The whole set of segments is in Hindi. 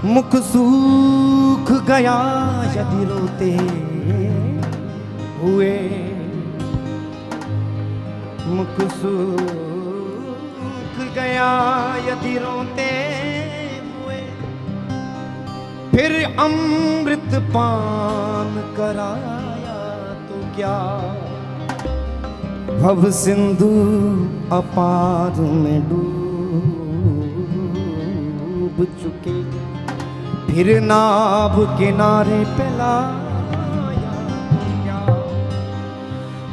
मुख सूख गया यदि रोते हुए, मुख सूख गया यदि रोते हुए, फिर अमृत पान कराया तो क्या, भव सिंधु अपार में डूब चुके, फिर नाव किनारे पे लाया तो क्या,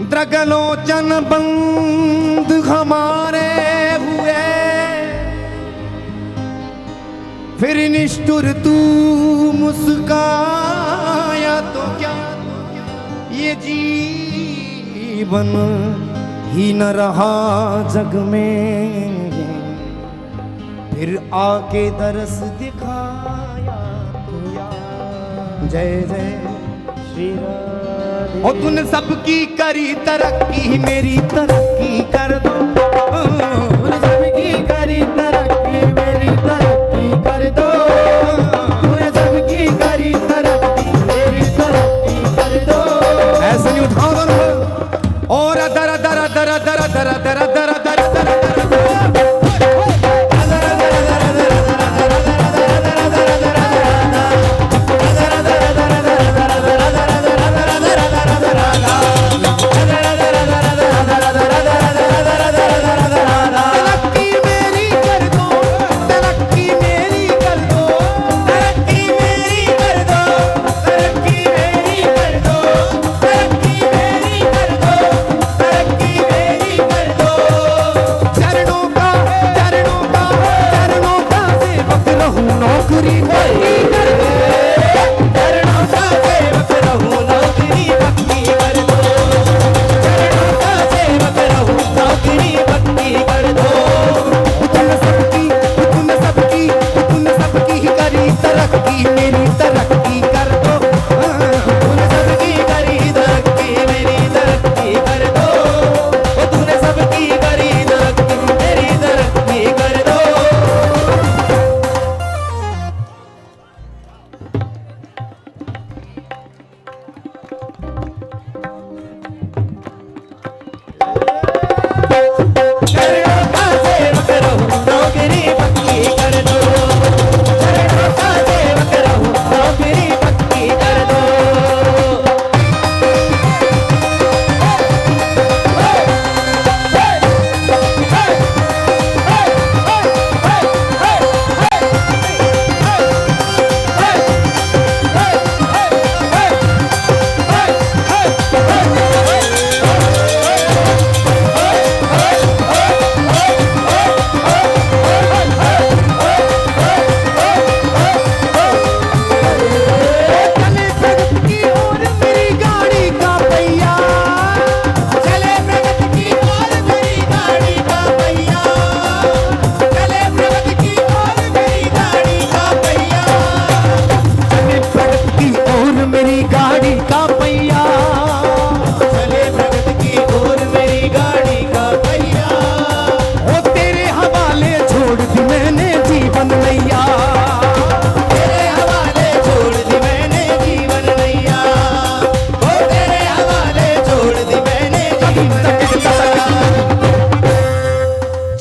द्रगलोचन बंद हमारे हुए, फिर निष्ठुर तू मुस्काया तो क्या, ये जीवन ही न रहा जग में, फिर आके दरस दिखाया तो क्या। जय जय श्री राधे। और तूने सबकी करी तरक्की, मेरी तरक्की कर दो, सबकी करी तरक्की, मेरी तरक्की कर दो, तूने सबकी करी तरक्की, मेरी तरक्की कर दो। ऐसे नहीं उठाओ दोनों, और दरा दरा दरा दरा दरा दरा दरा दरा दरा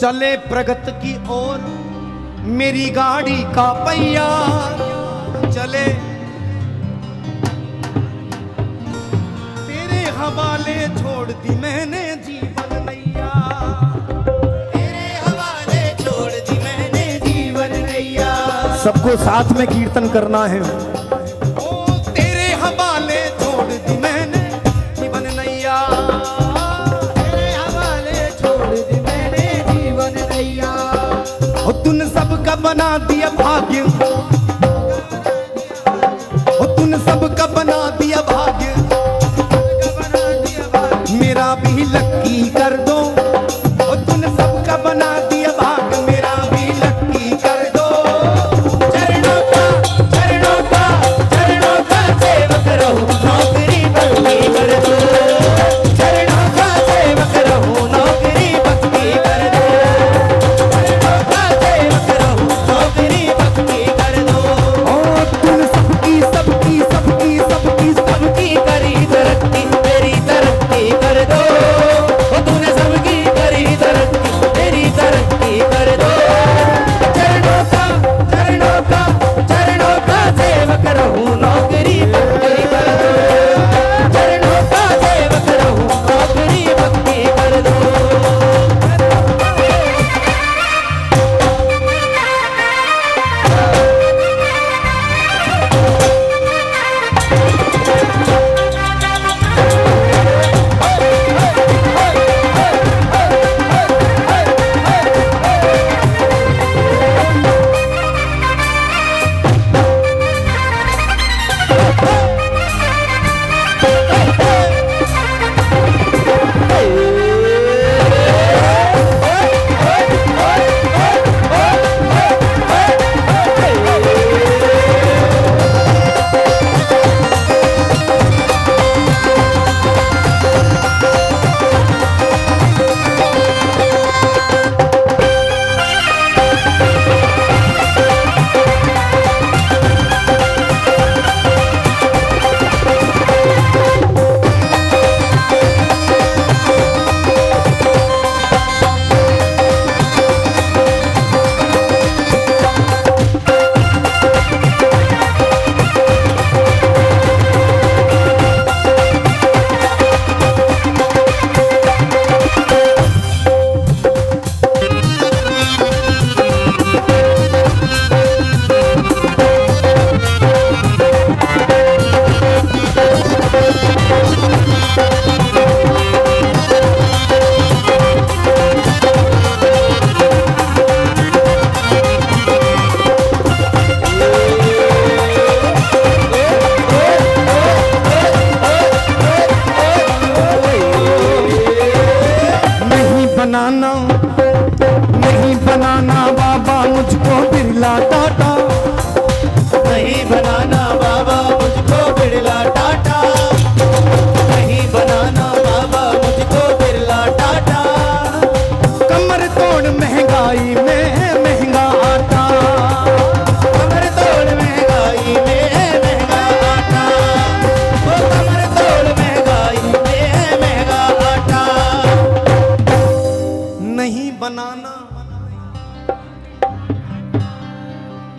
चले प्रगति की ओर मेरी गाड़ी का पहिया, चले तेरे हवाले छोड़ दी मैंने जीवन नैया, तेरे हवाले छोड़ दी मैंने जीवन नैया। सबको साथ में कीर्तन करना है। ओ तेरे हवाले छोड़ दी मैंने जीवन नैया, तेरे हवाले छोड़ दी मैंने जीवन नैया। और तूने सबका बना दिया भाग्य, और तूने सबका बना दिया भाग्य, मेरा भी लक्की कर दो। और तूने सबका बना दिया भाग्य, मेरा भी लक्की कर दो। चरणों का सेवक रहूं, नौकरी बंदी कर दो। चरणों का सेवक रहूं, नौकरी बंदी कर दो। चरणों का सेवक रहूं, नौकरी बंदी कर दो।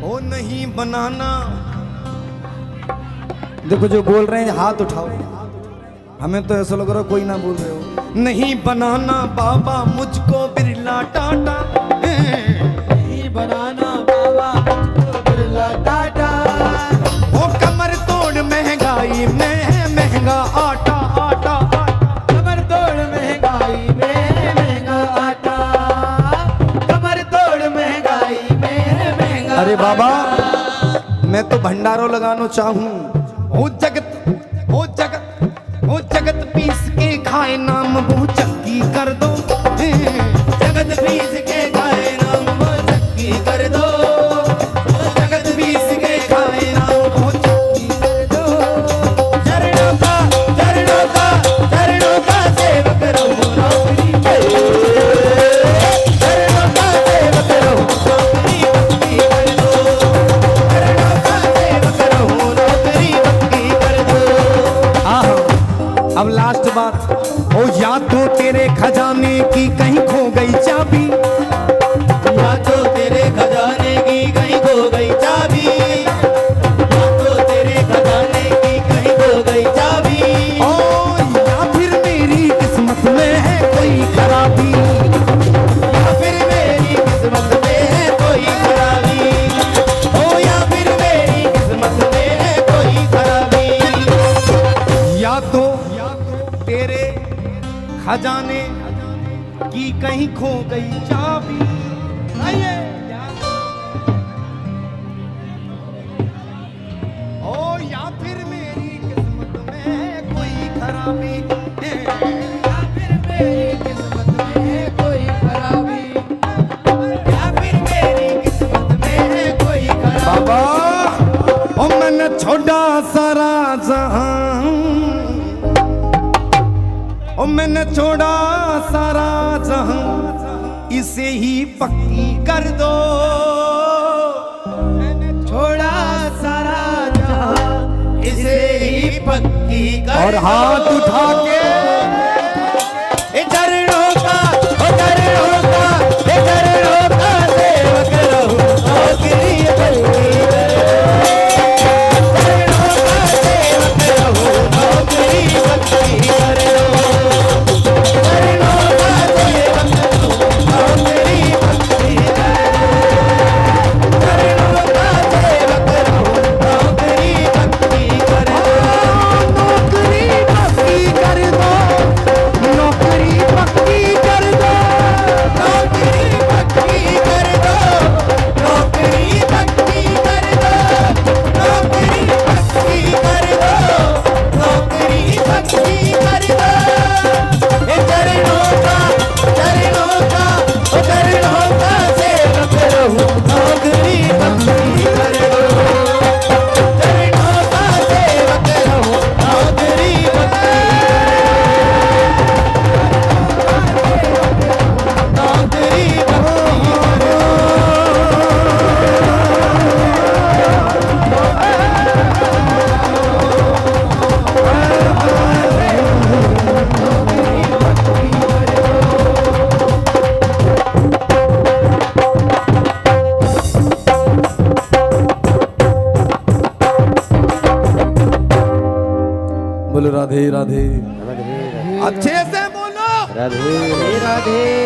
ओ नहीं बनाना। देखो जो बोल रहे हैं हाथ उठाओ, हमें तो ऐसा लग रहा कोई ना बोल रहे हो। नहीं बनाना बाबा मुझको बिरला टाटा, नहीं बनाना बाबा मुझको बिरला टाटा। ओ कमर तोड़ महंगाई में महंगा आटा आटा, कमर तोड़ महंगाई में महंगा आटा, कमर तोड़ महंगाई में महंगा। अरे बाबा मैं तो भंडारो लगाना चाहूं। ओ जगत पीस के खाए नाम वो चक्की कर दो, जगत पीस के खाए नाम वो चक्की कर दो, जगत पीस के खाए नाम वो चक्की कर दो। चरणों का सेवक रहो नौकरी पे, चरणों का सेवक रहो नौकरी पक्की कर दो, चरणों का सेवक रहो नौकरी पक्की कर दो। अब लास्ट बात। ओ या तो तेरे खजाने की कहीं खो गई चाबी, या तो तेरे खजाने की कहीं खो गई चाबी, या तो तेरे खजाने की कहीं खो गई चाबी। ओ या फिर मेरी किस्मत में है कोई खराबी, या फिर मेरी किस्मत में है कोई खराबी, ओ या फिर मेरी किस्मत में है कोई खराबी। या तो तेरे खजाने की कहीं खो गई चाबी, आइए। ओ या फिर मेरी किस्मत में कोई खराबी, या फिर मेरी किस्मत में है कोई खराबी, या फिर मेरी किस्मत में है कोई खराबी। बाबा ओ मैंने छोड़ा सारा जहां, ओ मैंने छोड़ा सारा जहां, इसे ही पक्की कर दो। मैंने छोड़ा सारा जहां, इसे ही पक्की कर और हाथ उठा के चरणों का, चरणों का, चरणों का सेवक रहो नौकरी पक्की कर दो, चरणों का सेवक रहो नौकरी पक्की कर दो, चरणों का सेवक रहो नौकरी पक्की कर दो, चरणों का सेवक रहो नौकरी पक्की कर दो, नौकरी पक्की कर दो, नौकरी पक्की कर दो, नौकरी पक्की कर दो, नौकरी पक्की कर दो, नौकरी पक्की कर दो, नौकरी पक्की कर दो। चरणों का सेवक रहो नौकरी पक्की कर दो, चरणों का सेवक रहो नौकरी पक्की नौकरी पक्की कर दो। बोलो राधे राधे, अच्छे से बोलो राधे राधे।